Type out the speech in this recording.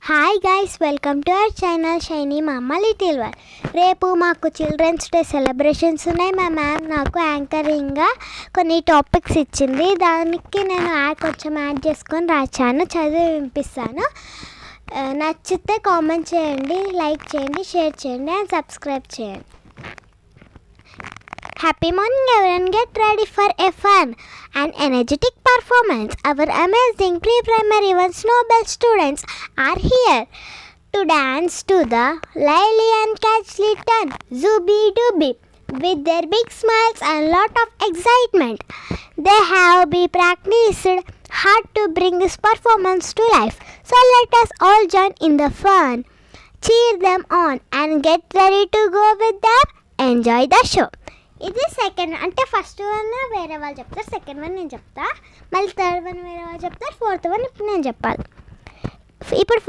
Hi guys, welcome to our channel shiny మమ్మ little world. రేపు మాకు చిల్డ్రన్స్ డే సెలబ్రేషన్స్ ఉన్నాయి. మా మ్యామ్ నాకు యాంకరింగ్గా కొన్ని టాపిక్స్ ఇచ్చింది. దానికి నేను కొంచెం యాడ్ చేసుకొని రాశాను, చదివి వినిపిస్తాను. నచ్చితే కామెంట్ చేయండి, లైక్ చేయండి, షేర్ చేయండి అండ్ సబ్స్క్రైబ్ చేయండి. Happy morning everyone, get ready for a fun and energetic performance. Our amazing pre-primary 1 Snowball students are here to dance to the Lily and Catchly turn Zooby Dooby with their big smiles and lot of excitement. They have been practiced hard to bring this performance to life. So let us all join in the fun. Cheer them on and get ready to go with them. Enjoy the show. ఇది second, అంటే first one వేరే వాళ్ళు చెప్తారు, second one నేను చెప్తా, మళ్ళీ third one వేరే వాళ్ళు చెప్తారు, ఫోర్త్ వన్ ఇప్పుడు నేను చెప్పాలి. ఇప్పుడు